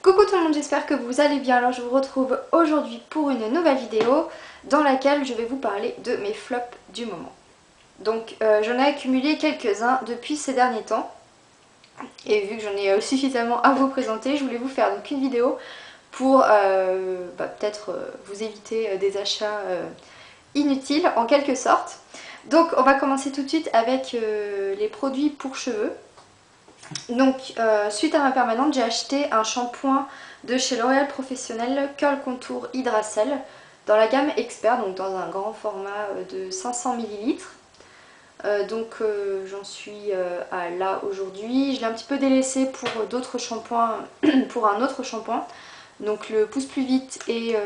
Coucou tout le monde, j'espère que vous allez bien. Alors je vous retrouve aujourd'hui pour une nouvelle vidéo dans laquelle je vais vous parler de mes flops du moment. Donc j'en ai accumulé quelques-uns depuis ces derniers temps et vu que j'en ai suffisamment à vous présenter, je voulais vous faire donc une vidéo pour peut-être vous éviter des achats inutiles en quelque sorte. Donc on va commencer tout de suite avec les produits pour cheveux. Donc suite à ma permanente, j'ai acheté un shampoing de chez L'Oréal Professionnel Curl Contour Hydracel dans la gamme Expert, donc dans un grand format de 500 ml. J'en suis à là aujourd'hui. Je l'ai un petit peu délaissé pour d'autres shampoings, pour un autre shampoing. Donc le Pousse Plus Vite et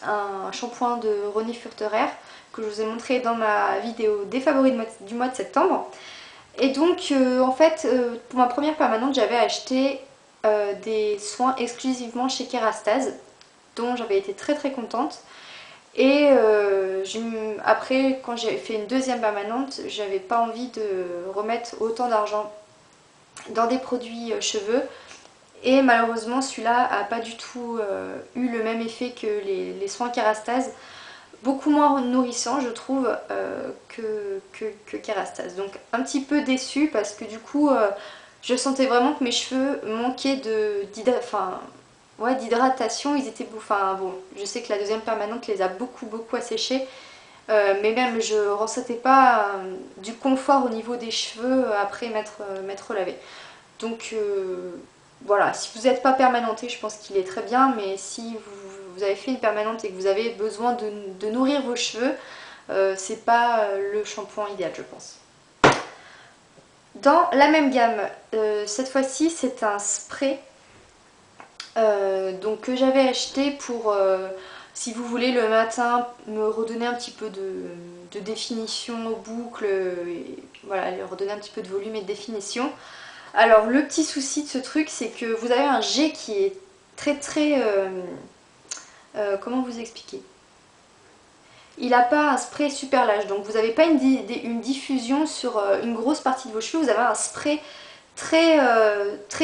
un shampoing de Ronnie Furterer que je vous ai montré dans ma vidéo des favoris du mois de septembre. Et donc en fait pour ma première permanente j'avais acheté des soins exclusivement chez Kérastase dont j'avais été très contente. Et après quand j'ai fait une deuxième permanente j'avais pas envie de remettre autant d'argent dans des produits cheveux. Et malheureusement celui-là a pas du tout eu le même effet que les soins Kérastase. Beaucoup moins nourrissant je trouve que Kérastase. Donc un petit peu déçue parce que du coup je sentais vraiment que mes cheveux manquaient d'hydratation. Ils étaient bon, je sais que la deuxième permanente les a beaucoup asséchés. Mais même je ressentais pas du confort au niveau des cheveux après m'être lavé. Donc voilà, si vous n'êtes pas permanenté, je pense qu'il est très bien, mais si vous avez fait une permanente et que vous avez besoin de nourrir vos cheveux, c'est pas le shampoing idéal, je pense. Dans la même gamme, cette fois-ci, c'est un spray que j'avais acheté pour, si vous voulez, le matin, me redonner un petit peu de définition aux boucles, et voilà, leur redonner un petit peu de volume et de définition. Alors le petit souci de ce truc c'est que vous avez un jet qui est comment vous expliquer, il n'a pas un spray super large, donc vous n'avez pas une diffusion sur une grosse partie de vos cheveux, vous avez un spray très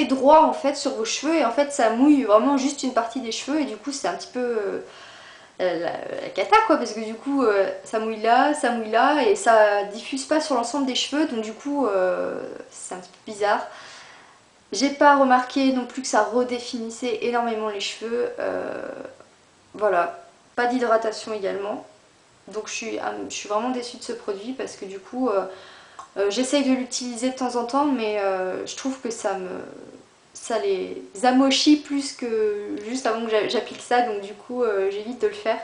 droit en fait sur vos cheveux et en fait ça mouille vraiment juste une partie des cheveux et du coup c'est un petit peu la cata quoi, parce que du coup ça mouille là et ça diffuse pas sur l'ensemble des cheveux, donc du coup c'est un petit peu bizarre. J'ai pas remarqué non plus que ça redéfinissait énormément les cheveux. Voilà, pas d'hydratation également. Donc je suis vraiment déçue de ce produit parce que du coup j'essaye de l'utiliser de temps en temps, mais je trouve que ça les amochit plus que juste avant que j'applique ça, donc du coup j'évite de le faire.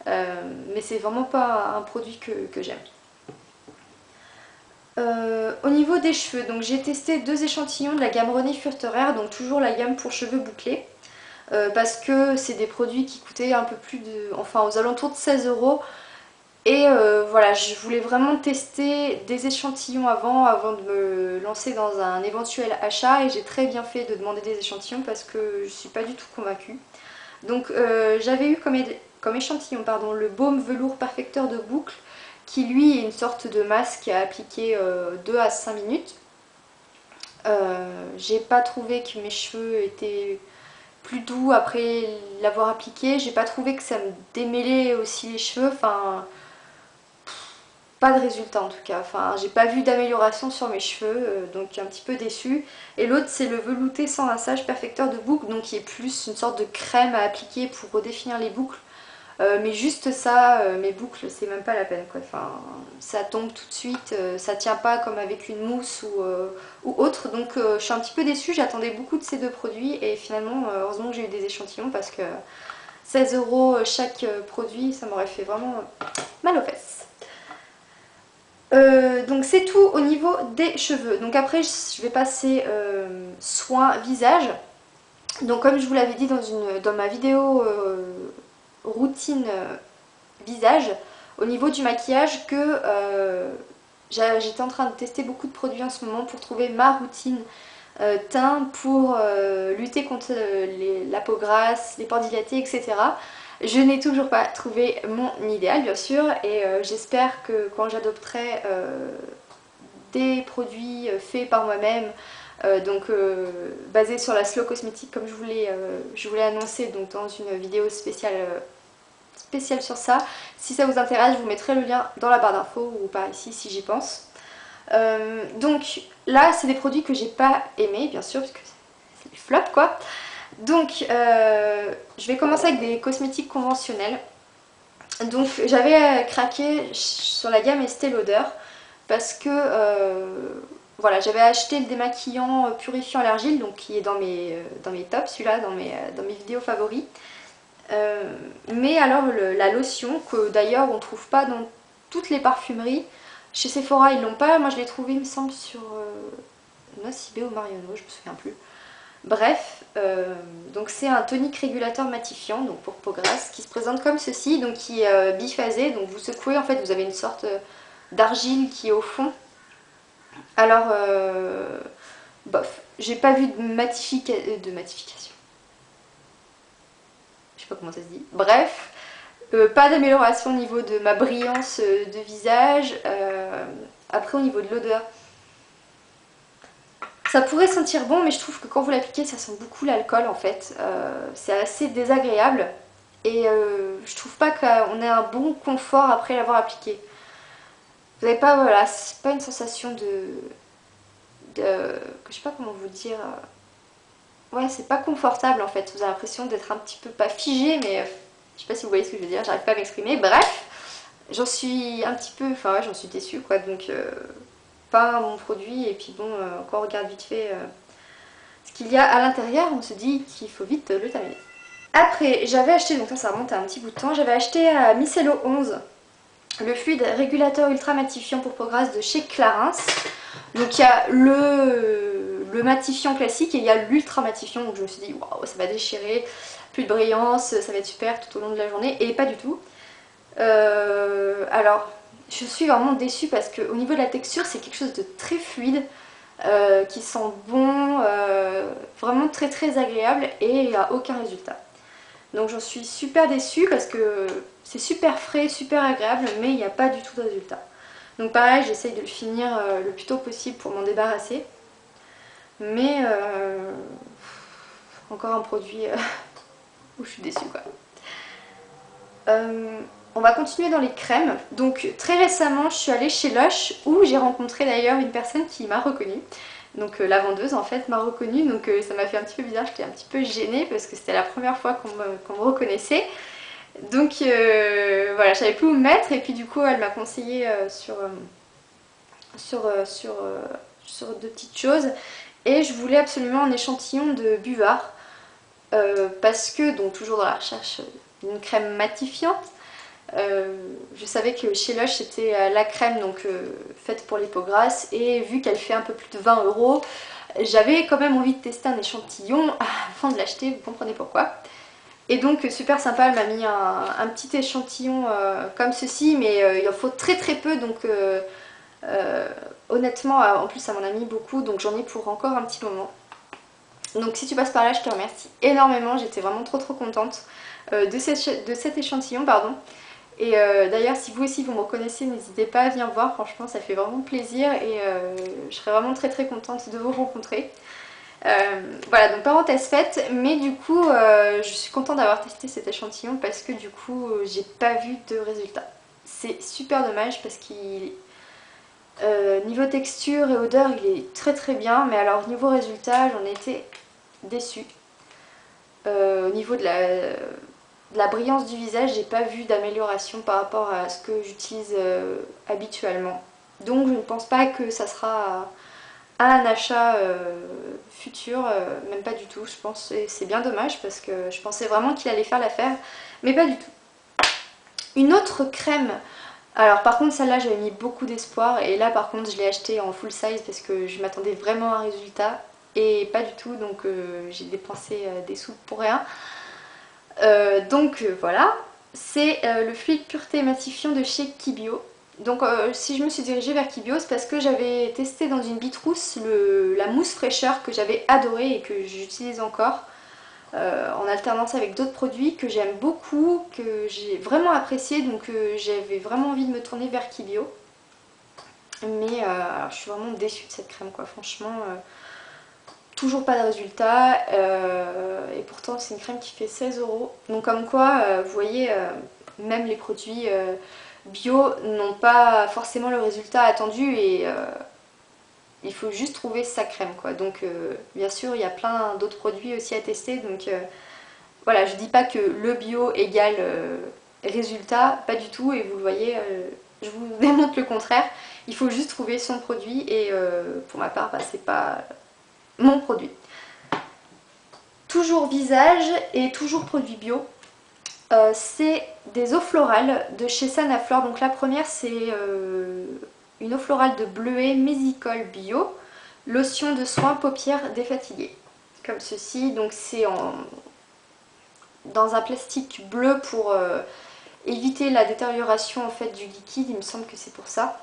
Mais c'est vraiment pas un produit que j'aime. Au niveau des cheveux, donc j'ai testé deux échantillons de la gamme Ronnie Furterer, donc toujours la gamme pour cheveux bouclés, parce que c'est des produits qui coûtaient un peu plus enfin aux alentours de 16 € et voilà, je voulais vraiment tester des échantillons avant de me lancer dans un éventuel achat et j'ai très bien fait de demander des échantillons parce que je suis pas du tout convaincue. Donc j'avais eu comme échantillon le baume velours perfecteur de boucle qui lui est une sorte de masque à appliquer 2 à 5 minutes. J'ai pas trouvé que mes cheveux étaient plus doux après l'avoir appliqué, j'ai pas trouvé que ça me démêlait aussi les cheveux, enfin pas de résultat en tout cas, enfin j'ai pas vu d'amélioration sur mes cheveux, donc un petit peu déçue. Et l'autre c'est le velouté sans rinçage perfecteur de boucle, donc qui est plus une sorte de crème à appliquer pour redéfinir les boucles. Mais juste ça, mes boucles, c'est même pas la peine quoi. Enfin, ça tombe tout de suite, ça tient pas comme avec une mousse ou autre. Donc je suis un petit peu déçue, j'attendais beaucoup de ces deux produits et finalement, heureusement que j'ai eu des échantillons parce que 16 € chaque produit, ça m'aurait fait vraiment mal aux fesses. Donc c'est tout au niveau des cheveux. Donc après je vais passer soin visage. Donc comme je vous l'avais dit dans ma vidéo routine visage, au niveau du maquillage, que j'étais en train de tester beaucoup de produits en ce moment pour trouver ma routine teint pour lutter contre la peau grasse, les pores dilatés, etc. Je n'ai toujours pas trouvé mon idéal bien sûr et j'espère que quand j'adopterai des produits faits par moi-même basée sur la Slow Cosmétique comme je vous l'ai annoncé donc dans une vidéo spéciale sur ça. Si ça vous intéresse, je vous mettrai le lien dans la barre d'infos ou par ici si j'y pense. Donc là c'est des produits que j'ai pas aimés bien sûr parce que c'est des flops quoi. Donc je vais commencer avec des cosmétiques conventionnels. Donc j'avais craqué sur la gamme Estée Lauder parce que voilà, j'avais acheté le démaquillant purifiant à l'argile, donc qui est dans mes tops, celui-là, dans mes vidéos favoris. Mais alors la lotion, que d'ailleurs on trouve pas dans toutes les parfumeries, chez Sephora ils l'ont pas, moi je l'ai trouvé il me semble sur Nocibé ou Marionneau, je me souviens plus. Bref, donc c'est un tonique régulateur matifiant, donc pour peau grasse, qui se présente comme ceci, donc qui est biphasé, donc vous secouez, en fait vous avez une sorte d'argile qui est au fond. Alors, bof, j'ai pas vu de matification. Je sais pas comment ça se dit. Bref, pas d'amélioration au niveau de ma brillance de visage. Après au niveau de l'odeur, ça pourrait sentir bon, mais je trouve que quand vous l'appliquez, ça sent beaucoup l'alcool en fait. C'est assez désagréable et je trouve pas qu'on ait un bon confort après l'avoir appliqué. Vous n'avez pas, voilà, c'est pas une sensation je sais pas comment vous dire. Ouais, c'est pas confortable en fait. Vous avez l'impression d'être un petit peu, pas figé, mais je sais pas si vous voyez ce que je veux dire, j'arrive pas à m'exprimer. Bref, j'en suis un petit peu, enfin ouais, j'en suis déçue quoi, donc pas un bon produit. Et puis bon, quand on regarde vite fait ce qu'il y a à l'intérieur, on se dit qu'il faut vite le terminer. Après, j'avais acheté, donc ça remonte à un petit bout de temps, j'avais acheté à Micello 11 le fluide régulateur ultra matifiant pour peau grasse de chez Clarins. Donc il y a le matifiant classique et il y a l'ultra matifiant, donc je me suis dit waouh, ça va déchirer, plus de brillance, ça va être super tout au long de la journée, et pas du tout. Alors je suis vraiment déçue parce qu'au niveau de la texture c'est quelque chose de très fluide, qui sent bon, vraiment très très agréable, et il n'y a aucun résultat. Donc j'en suis super déçue parce que c'est super frais, super agréable, mais il n'y a pas du tout de résultat. Donc pareil, j'essaye de le finir le plus tôt possible pour m'en débarrasser. Mais encore un produit où je suis déçue quoi. On va continuer dans les crèmes. Donc très récemment je suis allée chez Lush où j'ai rencontré d'ailleurs une personne qui m'a reconnue. Donc la vendeuse en fait m'a reconnue, donc ça m'a fait un petit peu bizarre, j'étais un petit peu gênée parce que c'était la première fois qu'on me reconnaissait. Donc voilà, je savais plus où me mettre et puis du coup elle m'a conseillé sur deux petites choses. Et je voulais absolument un échantillon de Buvard parce que, donc toujours dans la recherche d'une crème matifiante, je savais que chez Lush c'était la crème donc faite pour les peaux grasses, et vu qu'elle fait un peu plus de 20 €, j'avais quand même envie de tester un échantillon avant de l'acheter, vous comprenez pourquoi. Et donc super sympa, elle m'a mis un petit échantillon comme ceci, mais il en faut très très peu, donc honnêtement en plus ça m'en a mis beaucoup, donc j'en ai pour encore un petit moment. Donc si tu passes par là, je te remercie énormément, j'étais vraiment trop contente de cet échantillon, pardon. Et d'ailleurs si vous aussi vous me reconnaissez, n'hésitez pas à venir voir, franchement ça fait vraiment plaisir, et je serais vraiment très contente de vous rencontrer. Voilà, donc parenthèse faite, mais du coup je suis contente d'avoir testé cet échantillon parce que du coup j'ai pas vu de résultat. C'est super dommage parce qu'il niveau texture et odeur il est très bien, mais alors niveau résultat j'en étais déçue. Au niveau de la brillance du visage, j'ai pas vu d'amélioration par rapport à ce que j'utilise habituellement. Donc je ne pense pas que ça sera à un achat futur, même pas du tout. Je pense que c'est bien dommage parce que je pensais vraiment qu'il allait faire l'affaire, mais pas du tout. Une autre crème, alors par contre celle-là j'avais mis beaucoup d'espoir, et là par contre je l'ai achetée en full size parce que je m'attendais vraiment à un résultat, et pas du tout, donc j'ai dépensé des sous pour rien. Donc voilà, c'est le fluide pureté matifiant de chez Kibio. Donc si je me suis dirigée vers Kibio, c'est parce que j'avais testé dans une Bitrousse la mousse fraîcheur que j'avais adorée et que j'utilise encore en alternance avec d'autres produits que j'aime beaucoup, que j'ai vraiment apprécié, donc j'avais vraiment envie de me tourner vers Kibio. Mais alors, je suis vraiment déçue de cette crème quoi, franchement. toujours pas de résultat, et pourtant c'est une crème qui fait 16 euros. Donc comme quoi, vous voyez, même les produits bio n'ont pas forcément le résultat attendu, et il faut juste trouver sa crème quoi. Donc bien sûr il y a plein d'autres produits aussi à tester, donc voilà, je dis pas que le bio égale résultat, pas du tout, et vous le voyez, je vous démontre le contraire. Il faut juste trouver son produit, et pour ma part, bah, c'est pas mon produit. Toujours visage et toujours produit bio. C'est des eaux florales de chez Sanaflore. Donc la première c'est une eau florale de bleuet mésicole bio, lotion de soin paupières défatiguées. Comme ceci, donc c'est dans un plastique bleu pour éviter la détérioration en fait du liquide, il me semble que c'est pour ça.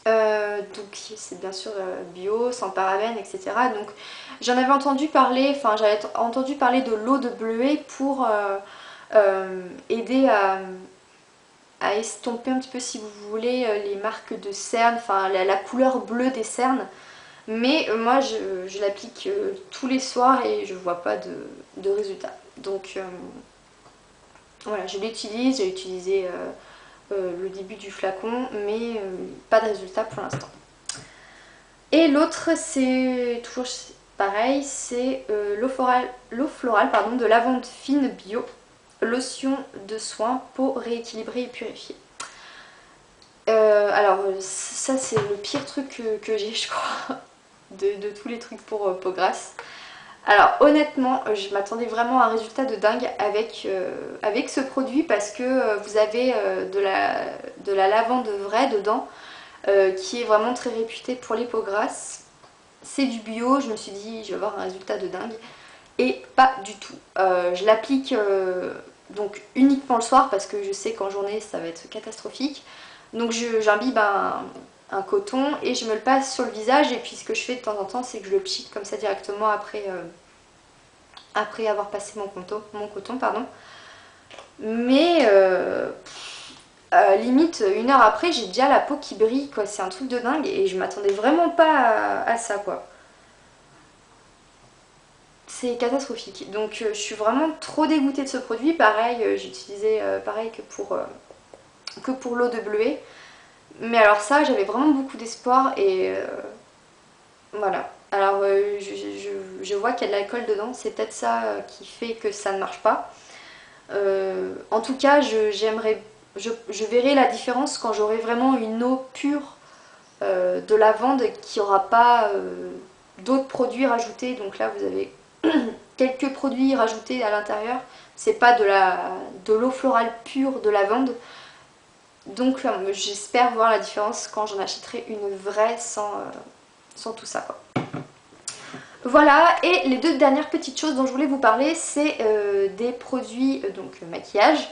Donc c'est bien sûr bio, sans parabènes, etc. Donc j'en avais entendu parler, enfin j'avais entendu parler de l'eau de bleuet pour aider à estomper un petit peu, si vous voulez, les marques de cernes, enfin la couleur bleue des cernes. Mais moi je l'applique tous les soirs et je vois pas de résultat. Donc voilà, je l'utilise, j'ai utilisé le début du flacon, mais pas de résultat pour l'instant. Et l'autre c'est toujours pareil, c'est l'eau florale pardon, de lavande fine bio, lotion de soin peau rééquilibrée et purifiée. Alors ça c'est le pire truc que j'ai je crois de tous les trucs pour peau grasse. Alors honnêtement je m'attendais vraiment à un résultat de dingue avec ce produit, parce que vous avez de la lavande vraie dedans, qui est vraiment très réputée pour les peaux grasses. C'est du bio, je me suis dit je vais avoir un résultat de dingue, et pas du tout. Je l'applique donc uniquement le soir, parce que je sais qu'en journée ça va être catastrophique. Donc j'imbibe un coton et je me le passe sur le visage, et puis ce que je fais de temps en temps c'est que je le pchite comme ça directement après avoir passé mon coton pardon. Mais limite une heure après j'ai déjà la peau qui brille quoi, c'est un truc de dingue, et je m'attendais vraiment pas à ça quoi. C'est catastrophique, donc je suis vraiment trop dégoûtée de ce produit. Pareil, j'ai utilisé pareil que pour l'eau de bleuet. Mais alors ça, j'avais vraiment beaucoup d'espoir, et voilà. Alors je vois qu'il y a de l'alcool dedans, c'est peut-être ça qui fait que ça ne marche pas. En tout cas, je verrai la différence quand j'aurai vraiment une eau pure de lavande, qui n'aura pas d'autres produits rajoutés. Donc là, vous avez quelques produits rajoutés à l'intérieur. C'est pas de l'eau florale pure de lavande. Donc j'espère voir la différence quand j'en achèterai une vraie sans tout ça quoi. Voilà, et les deux dernières petites choses dont je voulais vous parler, c'est des produits donc maquillage.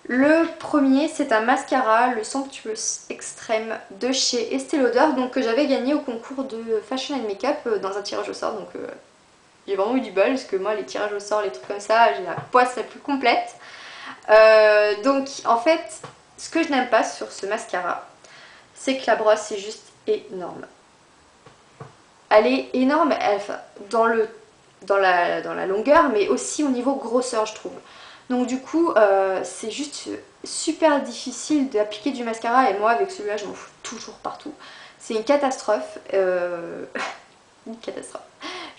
Le premier c'est un mascara, le Somptuous Extreme de chez Estée Lauder, donc que j'avais gagné au concours de Fashion and Makeup dans un tirage au sort. Donc j'ai vraiment eu du bol, parce que moi les tirages au sort, les trucs comme ça, j'ai la poisse la plus complète. Donc en fait, ce que je n'aime pas sur ce mascara, c'est que la brosse est juste énorme. Elle est énorme dans la longueur, mais aussi au niveau grosseur je trouve. Donc du coup c'est juste super difficile d'appliquer du mascara, et moi avec celui-là je m'en fous toujours partout. C'est une catastrophe. Une catastrophe.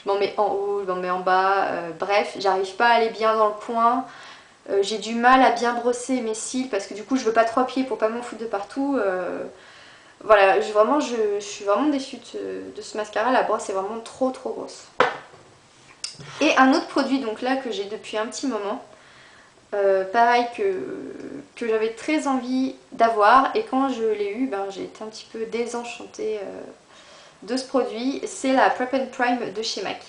Je m'en mets en haut, je m'en mets en bas, bref, j'arrive pas à aller bien dans le coin. J'ai du mal à bien brosser mes cils, parce que du coup je veux pas trop appuyer pour pas m'en foutre de partout. Voilà, je suis vraiment déçue de ce mascara, la brosse est vraiment trop grosse. Et un autre produit donc là que j'ai depuis un petit moment, pareil que j'avais très envie d'avoir, et quand je l'ai eu, ben, j'ai été un petit peu désenchantée de ce produit. C'est la Prep and Prime de chez MAC.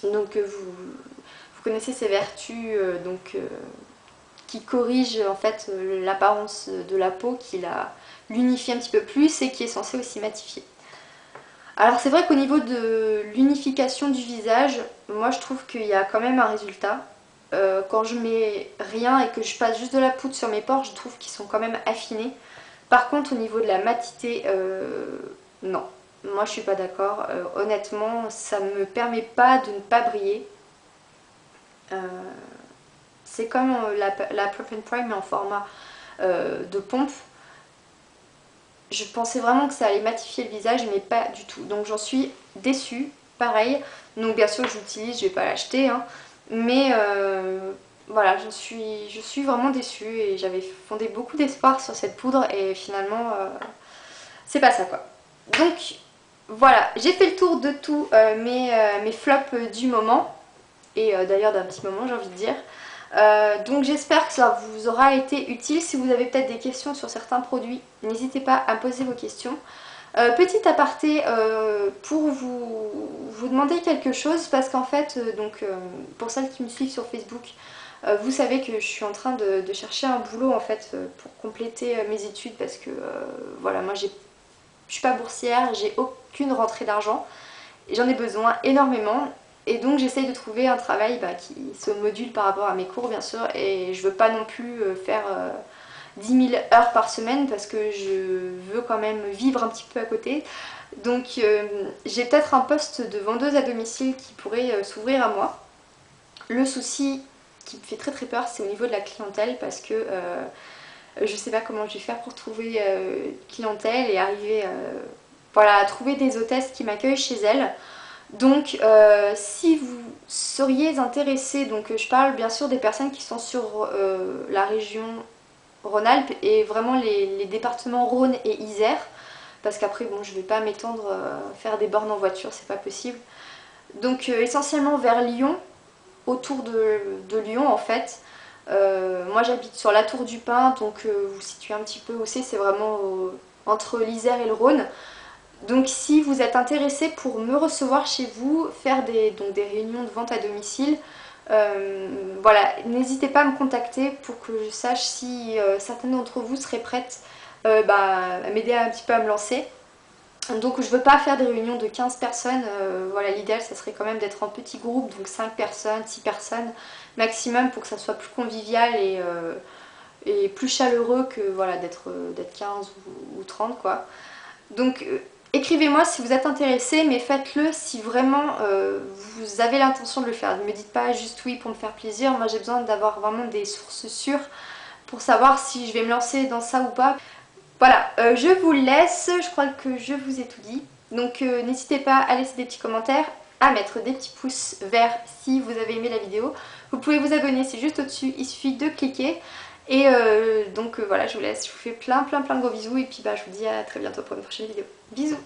Donc vous connaissez ses vertus, qui corrige en fait l'apparence de la peau, qui la l'unifie un petit peu plus, et qui est censé aussi matifier. Alors c'est vrai qu'au niveau de l'unification du visage, moi je trouve qu'il y a quand même un résultat. Quand je mets rien et que je passe juste de la poudre sur mes pores, je trouve qu'ils sont quand même affinés. Par contre au niveau de la matité, non. Moi je suis pas d'accord, honnêtement ça me permet pas de ne pas briller. C'est comme la Prep and Prime mais en format de pompe. Je pensais vraiment que ça allait matifier le visage mais pas du tout, donc j'en suis déçue, pareil. Donc bien sûr je l'utilise, je vais pas l'acheter hein. Mais voilà, je suis vraiment déçue et j'avais fondé beaucoup d'espoir sur cette poudre et finalement c'est pas ça quoi. Donc voilà, j'ai fait le tour de tous mes flops du moment et d'ailleurs d'un petit moment j'ai envie de dire. Donc j'espère que ça vous aura été utile. Si vous avez peut-être des questions sur certains produits, n'hésitez pas à me poser vos questions. Petit aparté pour vous demander quelque chose parce qu'en fait, pour celles qui me suivent sur Facebook, vous savez que je suis en train de chercher un boulot en fait pour compléter mes études parce que voilà, moi je suis pas boursière, j'ai aucune rentrée d'argent et j'en ai besoin énormément. Et donc j'essaye de trouver un travail qui se module par rapport à mes cours bien sûr et je veux pas non plus faire 10 000 heures par semaine parce que je veux quand même vivre un petit peu à côté. Donc j'ai peut-être un poste de vendeuse à domicile qui pourrait s'ouvrir à moi. Le souci qui me fait très très peur c'est au niveau de la clientèle parce que je sais pas comment je vais faire pour trouver clientèle et arriver voilà, à trouver des hôtesses qui m'accueillent chez elles. Donc si vous seriez intéressé, donc je parle bien sûr des personnes qui sont sur la région Rhône-Alpes et vraiment les départements Rhône et Isère, parce qu'après bon je vais pas m'étendre faire des bornes en voiture, c'est pas possible. Donc essentiellement vers Lyon, autour de Lyon en fait. Moi j'habite sur la Tour du Pin, donc vous situez un petit peu où c'est vraiment entre l'Isère et le Rhône. Donc si vous êtes intéressé pour me recevoir chez vous, faire des réunions de vente à domicile, voilà, n'hésitez pas à me contacter pour que je sache si certaines d'entre vous seraient prêtes à m'aider un petit peu à me lancer. Donc je veux pas faire des réunions de 15 personnes, voilà, l'idéal ça serait quand même d'être en petit groupe, donc 5 personnes, 6 personnes maximum pour que ça soit plus convivial et plus chaleureux que voilà, d'être 15 ou 30 quoi. Donc écrivez-moi si vous êtes intéressé, mais faites-le si vraiment vous avez l'intention de le faire. Ne me dites pas juste oui pour me faire plaisir, moi j'ai besoin d'avoir vraiment des sources sûres pour savoir si je vais me lancer dans ça ou pas. Voilà, je vous laisse, je crois que je vous ai tout dit. Donc n'hésitez pas à laisser des petits commentaires, à mettre des petits pouces verts si vous avez aimé la vidéo. Vous pouvez vous abonner, c'est juste au-dessus, il suffit de cliquer. Et voilà, je vous laisse, je vous fais plein de gros bisous et puis je vous dis à très bientôt pour une prochaine vidéo. Bisous!